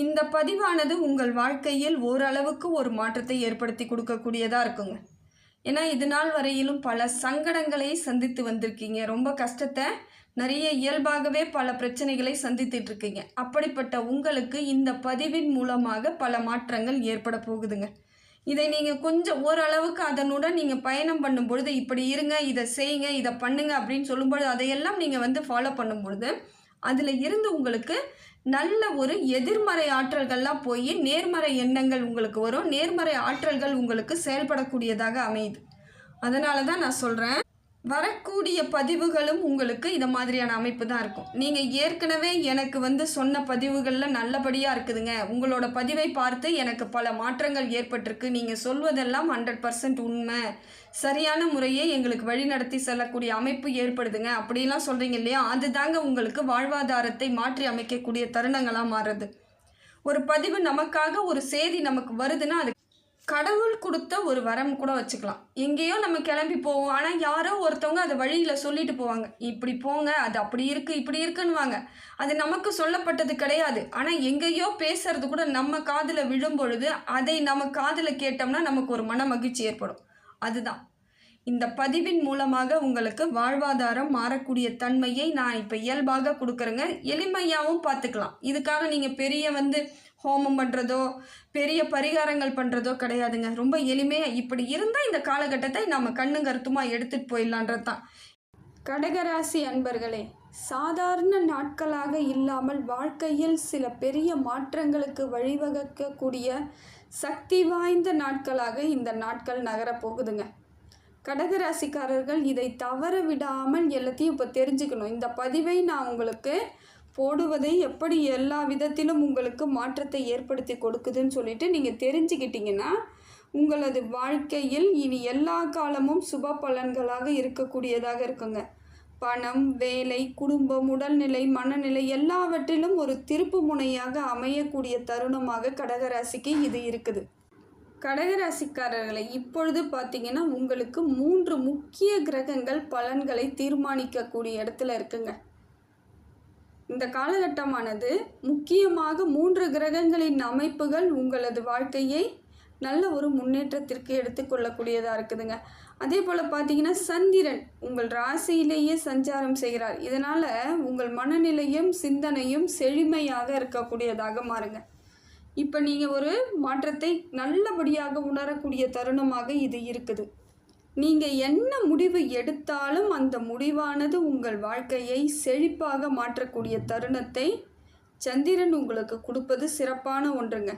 இந்த பதிவானது உங்கள் வாழ்க்கையில் ஓரளவுக்கு ஒரு மாற்றத்தை ஏற்படுத்தி கொடுக்கக்கூடியதாக இருக்குங்க. ஏன்னா இது நாள் வரையிலும் பல சங்கடங்களை சந்தித்து வந்திருக்கீங்க. ரொம்ப கஷ்டத்தை நிறைய இயல்பாகவே பல பிரச்சனைகளை சந்தித்துட்டு இருக்கீங்க. அப்படிப்பட்ட உங்களுக்கு இந்த பதிவின் மூலமாக பல மாற்றங்கள் ஏற்பட போகுதுங்க. இதை நீங்கள் கொஞ்சம் ஓரளவுக்கு அதனுடன் நீங்கள் பயணம் பண்ணும் பொழுது, இப்படி இருங்க, இதை செய்யுங்க, இதை பண்ணுங்க அப்படின்னு சொல்லும்பொழுது அதையெல்லாம் நீங்கள் ஃபாலோ பண்ணும் பொழுது அதில் இருந்து உங்களுக்கு நல்ல ஒரு எதிர்மறை ஆற்றல்கள்லாம் போய் நேர்மறை எண்ணங்கள் உங்களுக்கு வரும். நேர்மறை ஆற்றல்கள் உங்களுக்கு செயல்படக்கூடியதாக அமையுது. அதனால தான் நான் சொல்கிறேன், வரக்கூடிய பதிவுகளும் உங்களுக்கு இந்த மாதிரியான அமைப்பு தான் இருக்கும். நீங்கள் ஏற்கனவே எனக்கு சொன்ன பதிவுகளில் நல்லபடியாக இருக்குதுங்க, உங்களோட பதிவை பார்த்து எனக்கு பல மாற்றங்கள் ஏற்பட்டிருக்கு, நீங்கள் சொல்வதெல்லாம் 100% உண்மை, சரியான முறையே எங்களுக்கு வழிநடத்தி செல்லக்கூடிய அமைப்பு ஏற்படுதுங்க அப்படிலாம் சொல்கிறீங்க இல்லையா, அது தாங்க உங்களுக்கு வாழ்வாதாரத்தை மாற்றி அமைக்கக்கூடிய தருணங்களாக மாறுறது. ஒரு பதிவு நமக்காக ஒரு செய்தி நமக்கு வருதுன்னா அது கடவுள் கொடுத்த ஒரு வரம் கூட வச்சுக்கலாம். எங்கேயோ நம்ம கிளம்பி போவோம், ஆனால் யாரோ ஒருத்தவங்க அதை வழியில் சொல்லிட்டு போவாங்க, இப்படி போங்க, அது அப்படி இருக்குது இப்படி இருக்குன்னுவாங்க. அது நமக்கு சொல்லப்பட்டது கிடையாது. ஆனால் எங்கேயோ பேசுறது கூட நம்ம காதில் விழும் பொழுது அதை நம்ம காதில் கேட்டோம்னா நமக்கு ஒரு மன மகிழ்ச்சி ஏற்படும். அதுதான் இந்த பதிவின் மூலமாக உங்களுக்கு வாழ்வாதாரம் மாறக்கூடிய தன்மையை நான் இப்போ இயல்பாக கொடுக்குறேங்க. எளிமையாகவும் பார்த்துக்கலாம். இதுக்காக நீங்கள் பெரிய ஹோமம் பண்ணுறதோ பெரிய பரிகாரங்கள் பண்ணுறதோ கிடையாதுங்க. ரொம்ப எளிமையாக இப்படி இருந்தால் இந்த காலகட்டத்தை நம்ம கண்ணும் கருத்துமாக எடுத்துகிட்டு போயிடலான்றது தான். கடகராசி அன்பர்களே, சாதாரண நாட்களாக இல்லாமல் வாழ்க்கையில் சில பெரிய மாற்றங்களுக்கு வழிவகுக்கக்கூடிய சக்தி வாய்ந்த நாட்களாக இந்த நாட்கள் நகரப்போகுதுங்க. கடகராசிக்காரர்கள் இதை தவற விடாமல் எல்லாத்தையும் இப்போ தெரிஞ்சுக்கணும். இந்த பதிவை நான் உங்களுக்கு போடுவதை எப்படி எல்லா விதத்திலும் உங்களுக்கு மாற்றத்தை ஏற்படுத்தி கொடுக்குதுன்னு சொல்லிட்டு நீங்கள் தெரிஞ்சுக்கிட்டிங்கன்னா உங்களது வாழ்க்கையில் இனி எல்லா காலமும் சுப பலன்களாக இருக்கக்கூடியதாக இருக்குங்க. பணம், வேலை, குடும்பம், உடல்நிலை, மனநிலை எல்லாவற்றிலும் ஒரு திருப்பு முனையாக அமையக்கூடிய தருணமாக கடகராசிக்கு இது இருக்குது. கடகராசிக்காரர்களை இப்பொழுது பார்த்தீங்கன்னா உங்களுக்கு 3 முக்கிய கிரகங்கள் பலன்களை தீர்மானிக்கக்கூடிய இடத்துல இருக்குங்க. இந்த காலகட்டமானது முக்கியமாக 3 கிரகங்களின் அமைப்புகள் உங்களது வாழ்க்கையை நல்ல ஒரு முன்னேற்றத்திற்கு எடுத்துக்கொள்ளக்கூடியதாக இருக்குதுங்க. அதே போல் பார்த்தீங்கன்னா சந்திரன் உங்கள் ராசியிலேயே சஞ்சாரம் செய்கிறார். இதனால் உங்கள் மனநிலையும் சிந்தனையும் செழுமையாக இருக்கக்கூடியதாக மாறுங்க. இப்போ நீங்கள் ஒரு மாற்றத்தை நல்லபடியாக உணரக்கூடிய தருணமாக இது இருக்குது. நீங்கள் என்ன முடிவு எடுத்தாலும் அந்த முடிவானது உங்கள் வாழ்க்கையை செழிப்பாக மாற்றக்கூடிய தருணத்தை சந்திரன் உங்களுக்கு கொடுப்பது சிறப்பான ஒன்றுங்க.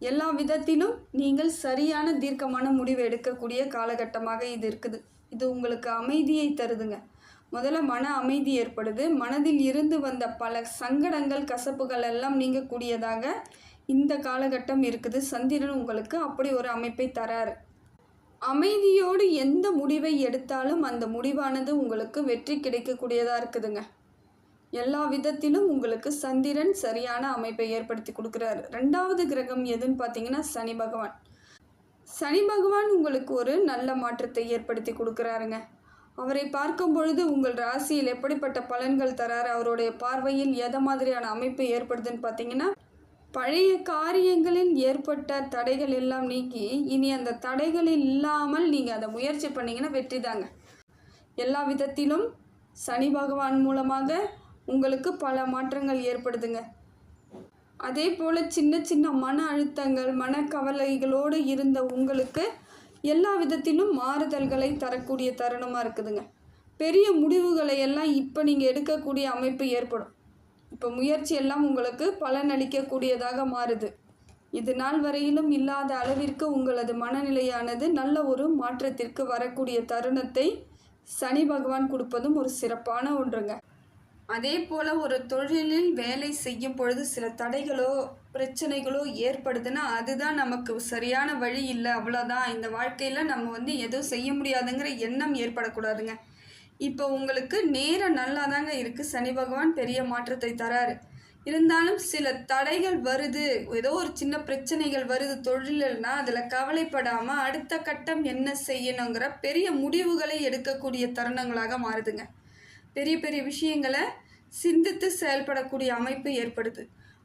எல்லா விதத்திலும் நீங்கள் சரியான தீர்க்கமான முடிவு எடுக்கக்கூடிய காலகட்டமாக இது இருக்குது. இது உங்களுக்கு அமைதியை தருதுங்க. முதல்ல மன அமைதி ஏற்படுது. மனதில் இருந்து வந்த பல சங்கடங்கள், கசப்புகள் எல்லாம் நீங்கக்கூடியதாக இந்த காலகட்டம் இருக்குது. சந்திரன் உங்களுக்கு அப்படி ஒரு அமைப்பை தராரு. அமைதியோடு எந்த முடிவை எடுத்தாலும் அந்த முடிவானது உங்களுக்கு வெற்றி கிடைக்கக்கூடியதாக இருக்குதுங்க. எல்லா விதத்திலும் உங்களுக்கு சந்திரன் சரியான அமைப்பை ஏற்படுத்தி கொடுக்குறாரு. 2வது கிரகம் எதுன்னு பார்த்தீங்கன்னா சனி பகவான். சனி பகவான் உங்களுக்கு ஒரு நல்ல மாற்றத்தை ஏற்படுத்தி கொடுக்குறாருங்க. அவரை பார்க்கும் பொழுது உங்கள் ராசியில் எப்படிப்பட்ட பலன்கள் தராரு, அவருடைய பார்வையில் எதை மாதிரியான அமைப்பு ஏற்படுதுன்னு பார்த்தீங்கன்னா, பழைய காரியங்களில் ஏற்பட்ட தடைகள் எல்லாம் நீக்கி இனி அந்த தடைகளில் இல்லாமல் நீங்கள் அதை முயற்சி பண்ணிங்கன்னா வெற்றி தாங்க. எல்லா விதத்திலும் சனி பகவான் மூலமாக உங்களுக்கு பல மாற்றங்கள் ஏற்படுதுங்க. அதே போல் சின்ன சின்ன மன அழுத்தங்கள், மனக்கவலைகளோடு இருந்த உங்களுக்கு எல்லா விதத்திலும் மாறுதல்களை தரக்கூடிய தருணமாக இருக்குதுங்க. பெரிய முடிவுகளை எல்லாம் இப்போ நீங்கள் எடுக்கக்கூடிய அமைப்பு ஏற்படும். இப்போ முயற்சி எல்லாம் உங்களுக்கு பலனளிக்கக்கூடியதாக மாறுது. இது நாள் வரையிலும் இல்லாத அளவிற்கு உங்களது மனநிலையானது நல்ல ஒரு மாற்றத்திற்கு வரக்கூடிய தருணத்தை சனி பகவான் கொடுப்பதும் ஒரு சிறப்பான ஒன்றுங்க. அதே போல் ஒரு தொழிலில் வேலை செய்யும் பொழுது சில தடைகளோ பிரச்சனைகளோ ஏற்படுதுன்னா அதுதான் நமக்கு சரியான வழி இல்லை, அவ்வளோதான், இந்த வாழ்க்கையில் நம்ம எதுவும் செய்ய முடியாதுங்கிற எண்ணம் ஏற்படக்கூடாதுங்க. இப்போ உங்களுக்கு நேரம் நல்லா தாங்க இருக்குது. சனி பகவான் பெரிய மாற்றத்தை தராரு. இருந்தாலும் சில தடைகள் வருது, ஏதோ ஒரு சின்ன பிரச்சனைகள் வருது தொழில்னா அதில் கவலைப்படாமல் அடுத்த கட்டம் என்ன செய்யணுங்கிற பெரிய முடிவுகளை எடுக்கக்கூடிய தருணங்களாக மாறுதுங்க. பெரிய பெரிய விஷயங்களை சிந்தித்து செயல்படக்கூடிய அமைப்பு ஏற்படுது.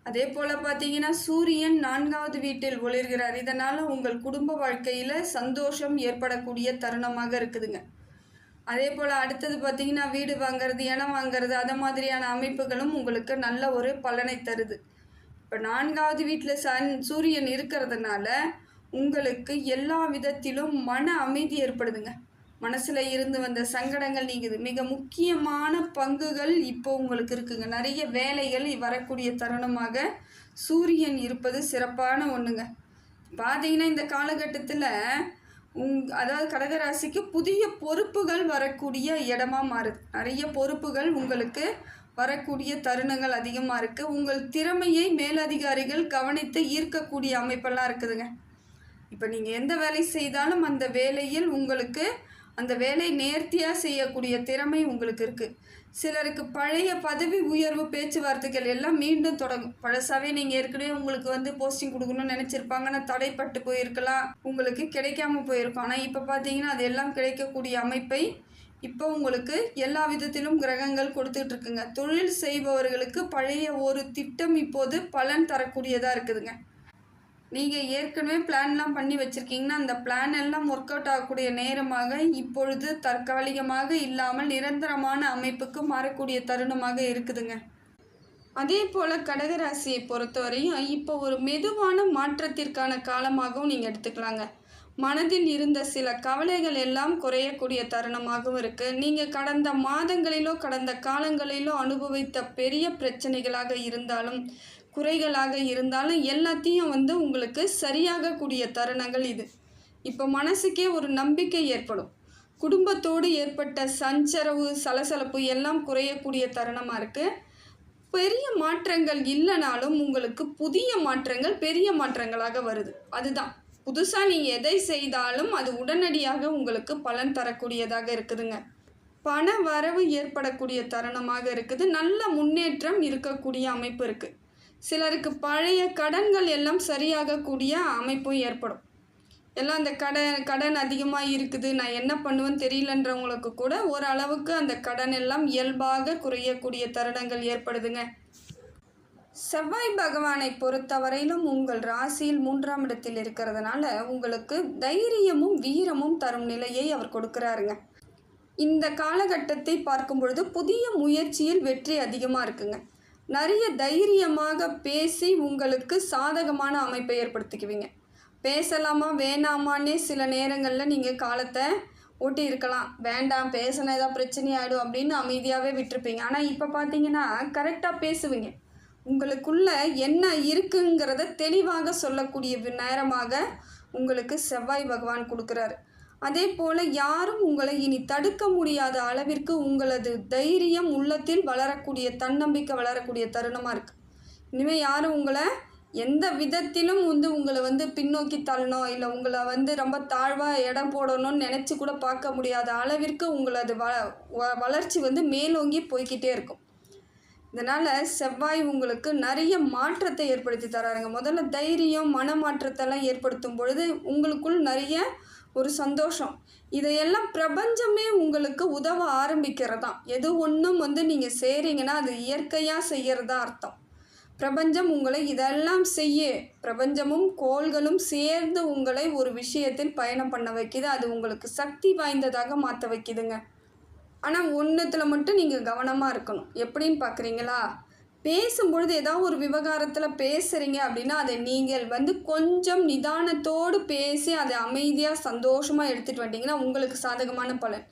அதே போல் பார்த்தீங்கன்னா சூரியன் 4வது வீட்டில் ஒளிர்கிறார். இதனால் உங்கள் குடும்ப வாழ்க்கையில் சந்தோஷம் ஏற்படக்கூடிய தருணமாக இருக்குதுங்க. அதே போல் அடுத்தது பார்த்தீங்கன்னா வீடு வாங்கிறது, இடம் வாங்கிறது, அதை மாதிரியான அமைப்புகளும் உங்களுக்கு நல்ல ஒரு பலனை தருது. இப்போ 4வது வீட்டில் சூரியன் இருக்கிறதுனால உங்களுக்கு எல்லா விதத்திலும் மன அமைதி ஏற்படுதுங்க. மனசில் இருந்து வந்த சங்கடங்கள் நீங்குது. மிக முக்கியமான பங்குகள் இப்போ உங்களுக்கு இருக்குங்க. நிறைய வேலைகள் வரக்கூடிய தருணமாக சூரியன் இருப்பது சிறப்பான ஒன்றுங்க. பார்த்தீங்கன்னா இந்த காலகட்டத்தில் அதாவது கடகராசிக்கு புதிய பொறுப்புகள் வரக்கூடிய இடமா மாறுது. நிறைய பொறுப்புகள் உங்களுக்கு வரக்கூடிய தருணங்கள் அதிகமாக இருக்குது. உங்கள் திறமையை மேலதிகாரிகள் கவனித்து ஈர்க்கக்கூடிய அமைப்பெல்லாம் இருக்குதுங்க. இப்போ நீங்கள் எந்த வேலை செய்தாலும் அந்த வேலையில் உங்களுக்கு அந்த வேலை நேர்த்தியாக செய்யக்கூடிய திறமை உங்களுக்கு இருக்குது. சிலருக்கு பழைய பதவி உயர்வு பேச்சுவார்த்தைகள் எல்லாம் மீண்டும் தொடங்கும். பழசாவே நீங்கள் ஏற்கனவே உங்களுக்கு போஸ்டிங் கொடுக்கணும்னு நினச்சிருப்பாங்க, ஆனால் தடைப்பட்டு போயிருக்கலாம், உங்களுக்கு கிடைக்காம போயிருக்கும். ஆனால் இப்போ பார்த்தீங்கன்னா அது எல்லாம் கிடைக்கக்கூடிய அமைப்பை இப்போ உங்களுக்கு எல்லா விதத்திலும் கிரகங்கள் கொடுத்துட்ருக்குங்க. தொழில் செய்பவர்களுக்கு பழைய ஒரு திட்டம் இப்போது பலன் தரக்கூடியதாக இருக்குதுங்க. நீங்கள் ஏற்கனவே பிளான்லாம் பண்ணி வச்சுருக்கீங்கன்னா அந்த பிளான் எல்லாம் ஒர்க் அவுட் ஆகக்கூடிய நேரமாக இப்பொழுது தற்காலிகமாக இல்லாமல் நிரந்தரமான அமைப்புக்கு மாறக்கூடிய தருணமாக இருக்குதுங்க. அதே போல் கடகராசியை பொறுத்தவரையும் இப்போ ஒரு மெதுவான மாற்றத்திற்கான காலமாகவும் நீங்கள் எடுத்துக்கலாங்க. மனதில் இருந்த சில கவலைகள் எல்லாம் குறையக்கூடிய தருணமாகவும் இருக்குது. நீங்கள் கடந்த மாதங்களிலோ கடந்த காலங்களிலோ அனுபவித்த பெரிய பிரச்சனைகளாக இருந்தாலும் குறைகளாக இருந்தாலும் எல்லாத்தையும் உங்களுக்கு சரியாகக்கூடிய தருணங்கள் இது. இப்போ மனசுக்கே ஒரு நம்பிக்கை ஏற்படும். குடும்பத்தோடு ஏற்பட்ட சஞ்சரவு சலசலப்பு எல்லாம் குறையக்கூடிய தருணமாக இருக்குது. பெரிய மாற்றங்கள் இல்லைனாலும் உங்களுக்கு புதிய மாற்றங்கள் பெரிய மாற்றங்களாக வருது. அதுதான் புதுசாக நீங்கள் எதை செய்தாலும் அது உடனடியாக உங்களுக்கு பலன் தரக்கூடியதாக இருக்குதுங்க. பண வரவு ஏற்படக்கூடிய தருணமாக இருக்குது. நல்ல முன்னேற்றம் இருக்கக்கூடிய அமைப்பு இருக்குது. சிலருக்கு பழைய கடன்கள் எல்லாம் சரியாகக்கூடிய அமைப்பும் ஏற்படும். எல்லாம் அந்த கடன் அதிகமாக இருக்குது, நான் என்ன பண்ணுவேன்னு தெரியலன்றவங்களுக்கு கூட ஓரளவுக்கு அந்த கடன் எல்லாம் இயல்பாக குறையக்கூடிய தருணங்கள் ஏற்படுதுங்க. செவ்வாய் பகவானை பொறுத்தவரையிலும் உங்கள் ராசியில் 3ஆம் இடத்தில் இருக்கிறதுனால உங்களுக்கு தைரியமும் வீரமும் தரும் நிலையை அவர் கொடுக்குறாருங்க. இந்த காலகட்டத்தை பார்க்கும் பொழுது புதிய முயற்சியில் வெற்றி அதிகமாக இருக்குங்க. நிறைய தைரியமாக பேசி உங்களுக்கு சாதகமான அமைப்பை ஏற்படுத்திக்குவீங்க. பேசலாமா வேணாமான்னே சில நேரங்களில் நீங்கள் காலத்தை ஓட்டி இருக்கலாம். வேண்டாம், பேசினா ஏதாவது பிரச்சனையாயிடும் அப்படின்னு அமைதியாகவே விட்டுருப்பீங்க. ஆனால் இப்போ பார்த்தீங்கன்னா கரெக்டாக பேசுவீங்க. உங்களுக்குள்ள என்ன இருக்குங்கிறத தெளிவாக சொல்லக்கூடிய நேரமாக உங்களுக்கு செவ்வாய் பகவான் கொடுக்குறாரு. அதே போல் யாரும் உங்களை இனி தடுக்க முடியாத அளவிற்கு உங்களது தைரியம் உள்ளத்தில் வளரக்கூடிய தன்னம்பிக்கை வளரக்கூடிய தருணமாக இருக்குது. இனிமேல் யாரும் உங்களை எந்த விதத்திலும் உங்களை பின்னோக்கி தள்ளணும் இல்லை உங்களை ரொம்ப தாழ்வாக இடம் போடணும்னு நினச்சி கூட பார்க்க முடியாத அளவிற்கு உங்களது வளர்ச்சி மேலோங்கி போய்கிட்டே இருக்கும். இதனால் செவ்வாய் உங்களுக்கு நிறைய மாற்றத்தை ஏற்படுத்தி தராருங்க. முதல்ல தைரியம் மனமாற்றத்தெல்லாம் ஏற்படுத்தும் பொழுது உங்களுக்குள் நிறைய ஒரு சந்தோஷம், இதையெல்லாம் பிரபஞ்சமே உங்களுக்கு உதவ ஆரம்பிக்கிறதான். எது ஒன்றும் நீங்கள் செய்கிறீங்கன்னா அது இயற்கையாக செய்கிறதா அர்த்தம். பிரபஞ்சம் உங்களை இதெல்லாம் பிரபஞ்சமும் கோள்களும் சேர்ந்து உங்களை ஒரு விஷயத்தில் பயணம் பண்ண வைக்கிது. அது உங்களுக்கு சக்தி வாய்ந்ததாக மாற்ற வைக்கிதுங்க. ஆனால் ஒன்றுத்தில் மட்டும் நீங்கள் கவனமாக இருக்கணும். எப்படின்னு பார்க்குறீங்களா? பேசும்பொழுது ஏதாவது ஒரு விவகாரத்தில் பேசுகிறீங்க அப்படின்னா அதை நீங்கள் கொஞ்சம் நிதானத்தோடு பேசி அதை அமைதியாக சந்தோஷமாக எடுத்துகிட்டு வந்தீங்கன்னா உங்களுக்கு சாதகமான பலன்.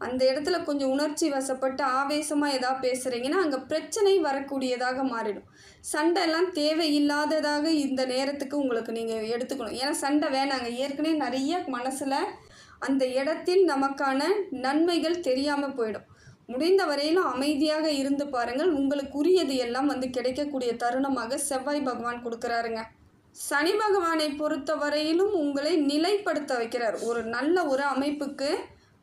அந்த இடத்துல கொஞ்சம் உணர்ச்சி வசப்பட்டு ஆவேசமாக ஏதாவது பேசுகிறீங்கன்னா அங்கே பிரச்சனை வரக்கூடியதாக மாறிடும். சண்டை எல்லாம் தேவையில்லாததாக இந்த நேரத்துக்கு உங்களுக்கு நீங்கள் எடுத்துக்கணும். ஏன்னா சண்டை வேணாங்க. ஏற்கனவே நிறைய மனசில் அந்த இடத்தில் நமக்கான நன்மைகள் தெரியாமல் போயிடும். முடிந்த வரையிலும் அமைதியாக இருந்து பாருங்கள். உங்களுக்கு உரியது எல்லாம் கிடைக்கக்கூடிய தருணமாக செவ்வாய் பகவான் கொடுக்குறாருங்க. சனி பகவானை பொறுத்த வரையிலும் உங்களை நிலைப்படுத்த வைக்கிறார். ஒரு நல்ல ஒரு அமைப்புக்கு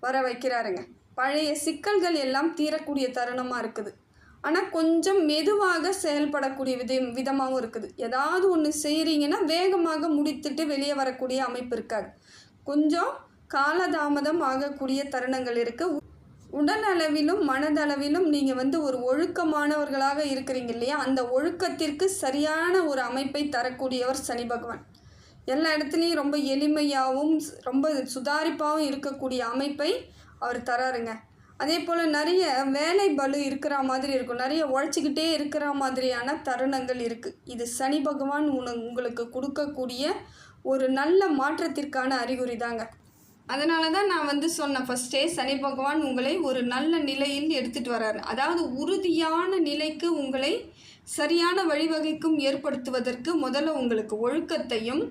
வர வைக்கிறாருங்க. பழைய சிக்கல்கள் எல்லாம் தீரக்கூடிய தருணமாக இருக்குது. ஆனால் கொஞ்சம் மெதுவாக செயல்படக்கூடிய விதமாகவும் இருக்குது. ஏதாவது ஒன்று செய்கிறீங்கன்னா வேகமாக முடித்துட்டு வெளியே வரக்கூடிய அமைப்பு இருக்காது. கொஞ்சம் காலதாமதம் ஆகக்கூடிய தருணங்கள் இருக்குது. உடல் அளவிலும் மனதளவிலும் நீங்கள் வந்து ஒரு ஒழுக்கமானவர்களாக இருக்கிறீங்க இல்லையா, அந்த ஒழுக்கத்திற்கு சரியான ஒரு அமைப்பை தரக்கூடியவர் சனி பகவான். எல்லா இடத்துலையும் ரொம்ப எளிமையாகவும் ரொம்ப சுதாரிப்பாகவும் இருக்கக்கூடிய அமைப்பை அவர் தராருங்க. அதே போல் நிறைய வேலை பளு இருக்கிற மாதிரி இருக்கும், நிறைய உழைச்சிக்கிட்டே இருக்கிற மாதிரியான தருணங்கள் இருக்குது. இது சனி பகவான் உங்களுக்கு கொடுக்கக்கூடிய ஒரு நல்ல மாற்றத்திற்கான அறிகுறி தாங்க. அதனால தான் நான் வந்து சொன்னேன் ஃபஸ்ட்டே, சனி பகவான் உங்களை ஒரு நல்ல நிலையில் எடுத்துகிட்டு வர்றாரு. அதாவது உறுதியான நிலைக்கு உங்களை சரியான வழிவகைக்கும் ஏற்படுத்துவதற்கு முதல்ல உங்களுக்கு ஒழுக்கத்தையும்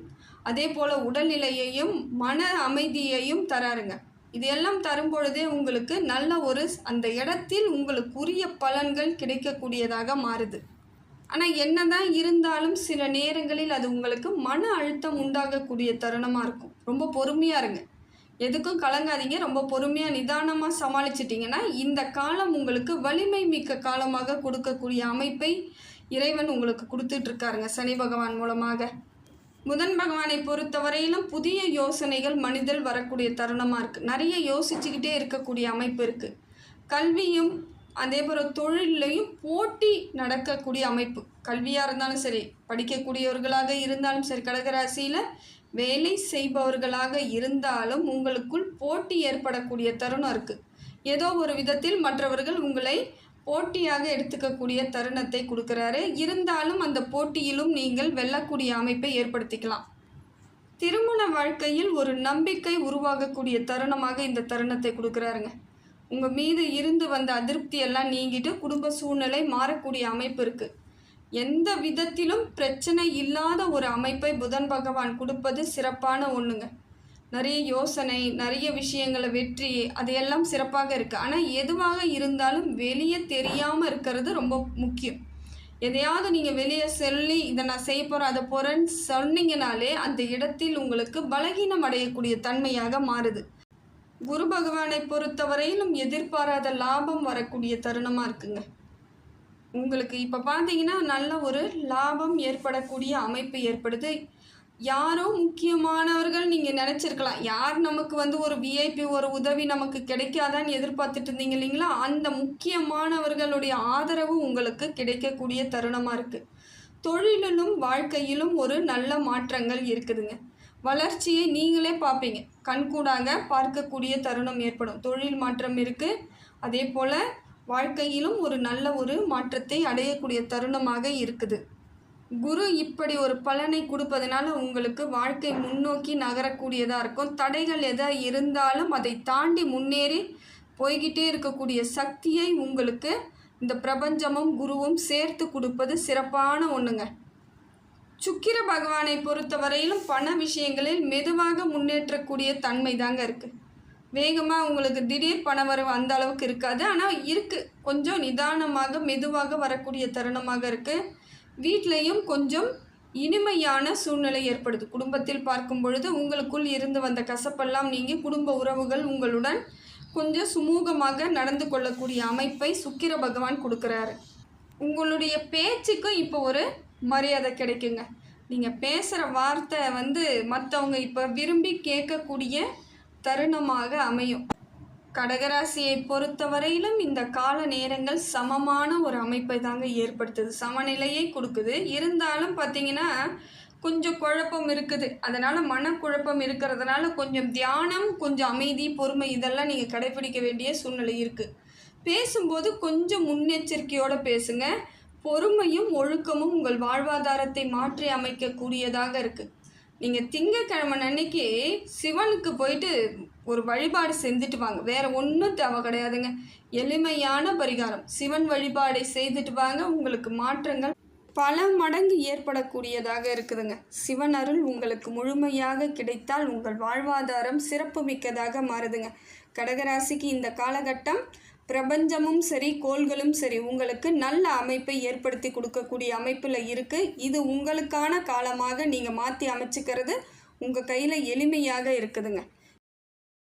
அதே போல் உடல்நிலையையும் மன அமைதியையும் தராருங்க. இது எல்லாம் தரும் பொழுதே உங்களுக்கு நல்ல ஒரு அந்த இடத்தில் உங்களுக்கு உரிய பலன்கள் கிடைக்கக்கூடியதாக மாறுது. ஆனால் என்ன தான் இருந்தாலும் சில நேரங்களில் அது உங்களுக்கு மன அழுத்தம் உண்டாகக்கூடிய தருணமாக இருக்கும். ரொம்ப பொறுமையாக இருங்க, எதுக்கும் கலங்காதீங்க. ரொம்ப பொறுமையாக நிதானமாக சமாளிச்சிட்டிங்கன்னா இந்த காலம் உங்களுக்கு வலிமை மிக்க காலமாக கொடுக்கக்கூடிய அமைப்பை இறைவன் உங்களுக்கு கொடுத்துட்ருக்காருங்க சனி பகவான் மூலமாக. புதன் பகவானை பொறுத்தவரையிலும் புதிய யோசனைகள் மனிதல் வரக்கூடிய தருணமாக இருக்குது. நிறைய யோசிச்சுக்கிட்டே இருக்கக்கூடிய அமைப்பு இருக்குது. கல்வியும் அதே போல் தொழிலையும் போட்டி நடக்கக்கூடிய அமைப்பு. கல்வியாக இருந்தாலும் சரி, படிக்கக்கூடியவர்களாக இருந்தாலும் சரி, கடகராசியில் வேலை செய்பவர்களாக இருந்தாலும் உங்களுக்குள் போட்டி ஏற்படக்கூடிய தருணம் இருக்குது. ஏதோ ஒரு விதத்தில் மற்றவர்கள் உங்களை போட்டியாக எடுத்துக்கக்கூடிய தருணத்தை கொடுக்குறாரு. இருந்தாலும் அந்த போட்டியிலும் நீங்கள் வெல்லக்கூடிய அமைப்பை ஏற்படுத்திக்கலாம். திருமண வாழ்க்கையில் ஒரு நம்பிக்கை உருவாகக்கூடிய தருணமாக இந்த தருணத்தை கொடுக்குறாருங்க. உங்கள் மீது இருந்து வந்த அதிருப்தியெல்லாம் நீங்கிட்டு குடும்ப சூழ்நிலை மாறக்கூடிய அமைப்பு இருக்குது. எந்த விதத்திலும் பிரச்சனை இல்லாத ஒரு அமைப்பை புதன் பகவான் கொடுப்பது சிறப்பான ஒன்றுங்க. நிறைய யோசனை, நிறைய விஷயங்களை வெற்றி, அதையெல்லாம் சிறப்பாக இருக்குது. ஆனால் எதுவாக இருந்தாலும் வெளியே தெரியாமல் இருக்கிறது ரொம்ப முக்கியம். எதையாவது நீங்கள் வெளியே சொல்லி இதை நான் செய்ய போகிறேன் அதை போகிறேன்னு சொன்னீங்கனாலே அந்த இடத்தில் உங்களுக்கு பலகீனம் அடையக்கூடிய தன்மையாக மாறுது. குரு பகவானை பொறுத்தவரையிலும் எதிர்பாராத லாபம் வரக்கூடிய தருணமாக இருக்குங்க. உங்களுக்கு இப்போ பார்த்தீங்கன்னா நல்ல ஒரு லாபம் ஏற்படக்கூடிய அமைப்பு ஏற்படுது. யாரோ முக்கியமானவர்கள் நீங்கள் நினச்சிருக்கலாம், யார் நமக்கு வந்து ஒரு விஐபி ஒரு உதவி நமக்கு கிடைக்காதான்னு எதிர்பார்த்துட்டு இருந்தீங்க இல்லைங்களா, அந்த முக்கியமானவர்களுடைய ஆதரவு உங்களுக்கு கிடைக்கக்கூடிய தருணமாக இருக்குது. தொழிலிலும் வாழ்க்கையிலும் ஒரு நல்ல மாற்றங்கள் இருக்குதுங்க. வளர்ச்சியை நீங்களே பார்ப்பீங்க, கண்கூடாக பார்க்கக்கூடிய தருணம் ஏற்படும். தொழில் மாற்றம் இருக்குது. அதே போல் வாழ்க்கையிலும் ஒரு நல்ல ஒரு மாற்றத்தை அடையக்கூடிய தருணமாக இருக்குது. குரு இப்படி ஒரு பலனை கொடுப்பதனால உங்களுக்கு வாழ்க்கை முன்னோக்கி நகரக்கூடியதாக இருக்கும். தடைகள் எதாக இருந்தாலும் அதை தாண்டி முன்னேறி போய்கிட்டே இருக்கக்கூடிய சக்தியை உங்களுக்கு இந்த பிரபஞ்சமும் குருவும் சேர்த்து கொடுப்பது சிறப்பான ஒன்றுங்க. சுக்கிர பகவானை பொறுத்தவரையிலும் பண விஷயங்களில் மெதுவாக முன்னேற்றக்கூடிய தன்மை தாங்க இருக்குது. வேகமாக உங்களுக்கு திடீர் பணவரவு அந்த அளவுக்கு இருக்காது, ஆனால் இருக்குது, கொஞ்சம் நிதானமாக மெதுவாக வரக்கூடிய தருணமாக இருக்குது. வீட்லேயும் கொஞ்சம் இனிமையான சூழ்நிலை ஏற்படுது. குடும்பத்தில் பார்க்கும் பொழுது உங்களுக்குள் இருந்து வந்த கசப்பெல்லாம் நீங்கி குடும்ப உறவுகள் உங்களுடன் கொஞ்சம் சுமூகமாக நடந்து கொள்ளக்கூடிய அமைப்பை சுக்கிர பகவான் கொடுக்குறாரு. உங்களுடைய பேச்சுக்கும் இப்போ ஒரு மரியாதை கிடைக்குங்க. நீங்கள் பேசுகிற வார்த்தை வந்து மற்றவங்க இப்போ விரும்பி கேட்கக்கூடிய தருணமாக அமையும். கடகராசியை பொறுத்தவரையிலும் இந்த கால நேரங்கள் சமமான ஒரு அமைப்பை தாங்க ஏற்படுத்துது, சமநிலையை கொடுக்குது. இருந்தாலும் பார்த்தீங்கன்னா கொஞ்சம் குழப்பம் இருக்குது. அதனால் மனக்குழப்பம் இருக்கிறதுனால கொஞ்சம் தியானம், கொஞ்சம் அமைதி, பொறுமை இதெல்லாம் நீங்கள் கடைப்பிடிக்க வேண்டிய சூழ்நிலை இருக்குது. பேசும்போது கொஞ்சம் முன்னெச்சரிக்கையோடு பேசுங்க. பொறுமையும் ஒழுக்கமும் உங்கள் வாழ்வாதாரத்தை மாற்றி அமைக்கக்கூடியதாக இருக்குது. நீங்கள் திங்கக்கிழமை அன்னைக்கு சிவனுக்கு போயிட்டு ஒரு வழிபாடு செஞ்சுட்டு வாங்க. வேறு ஒன்றும் தேவை கிடையாதுங்க. எளிமையான பரிகாரம், சிவன் வழிபாடை செய்துட்டு வாங்க. உங்களுக்கு மாற்றங்கள் பல மடங்கு ஏற்படக்கூடியதாக இருக்குதுங்க. சிவன் அருள் உங்களுக்கு முழுமையாக கிடைத்தால் உங்கள் வாழ்வாதாரம் சிறப்பு மிக்கதாக மாறுதுங்க. கடகராசிக்கு இந்த காலகட்டம் பிரபஞ்சமும் சரி, கோள்களும் சரி உங்களுக்கு நல்ல அமைப்பை ஏற்படுத்தி கொடுக்கக்கூடிய அமைப்பில் இருக்குது. இது உங்களுக்கான காலமாக நீங்கள் மாற்றி அமைச்சிக்கிறது உங்கள் கையில் எளிமையாக இருக்குதுங்க.